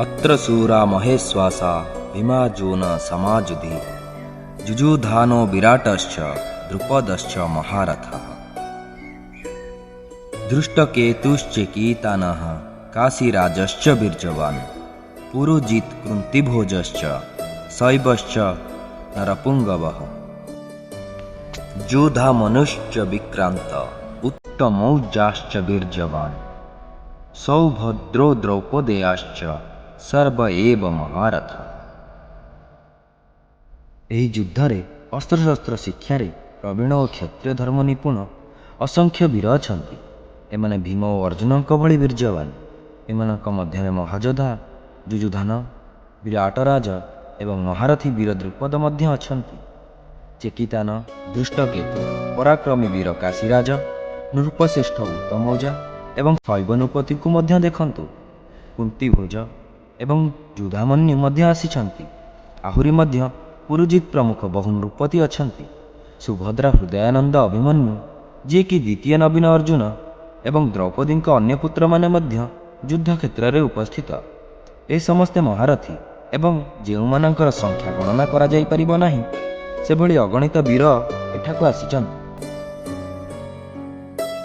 अत्र शूरा महेश्वासा भीमार्जुन समाजुधि जुजुधानो विराटश्च द्रुपदश्च महारथः धृष्टकेतुश्चेकितानः काशीराजश्च बीर्यवान् पुरुजित् कुन्तीभोजश्च शैबश्च नरपुङ्गवः योधामनुश्च विक्रान्त उत्तमौजाश्च बीर्यवान् सौभद्रो द्रौपदेयाश्च सर्व एव महारथ। ଏହି ଯୁଦ୍ଧରେ ଅସ୍ତ୍ରଶସ୍ତ୍ର ଶିକ୍ଷାରେ ପ୍ରବୀଣ ଓ କ୍ଷତ୍ରିୟ ଧର୍ମ ନିପୁଣ ଅସଂଖ୍ୟ ବୀର ଅଛନ୍ତି। ଏମାନେ ଭୀମ ଓ ଅର୍ଜୁନଙ୍କ ଭଳି ବୀର୍ଯ୍ୟବାନ। ଏମାନଙ୍କ ମଧ୍ୟରେ ମହାଯୋଦ୍ଧା ଯୁଯୁଧାନ, ବିରାଟରାଜ ଏବଂ ମହାରଥୀ ବୀର ଦ୍ରୁପଦ ମଧ୍ୟ ଅଛନ୍ତି। ଚେକିତାନ, ଧୃଷ୍ଟକେତୁ, ପରାକ୍ରମୀ ବୀର କାଶୀରାଜ, ନୃପଶ୍ରେଷ୍ଠ ଉତ୍ତମୌଜା ଏବଂ ଶୈବ ନୃପତିଙ୍କୁ ମଧ୍ୟ ଦେଖନ୍ତୁ। କୁନ୍ତୀଭୋଜ ଏବଂ ଯୁଧାମନ୍ୟୁ ମଧ୍ୟ ଆସିଛନ୍ତି। ଆହୁରି ମଧ୍ୟ ପୁରୁଜିତ୍ ପ୍ରମୁଖ ବହୁ ନୃପତି ଅଛନ୍ତି। ସୁଭଦ୍ରା, ହୃଦୟାନନ୍ଦ, ଅଭିମନ୍ୟୁ ଯିଏକି ଦ୍ୱିତୀୟ ନବୀନ ଅର୍ଜୁନ ଏବଂ ଦ୍ରୌପଦୀଙ୍କ ଅନ୍ୟ ପୁତ୍ରମାନେ ମଧ୍ୟ ଯୁଦ୍ଧକ୍ଷେତ୍ରରେ ଉପସ୍ଥିତ। ଏ ସମସ୍ତେ ମହାରଥୀ ଏବଂ ଯେଉଁମାନଙ୍କର ସଂଖ୍ୟା ଗଣନା କରାଯାଇପାରିବ ନାହିଁ ସେଭଳି ଅଗଣିତ ବୀର ଏଠାକୁ ଆସିଛନ୍ତି।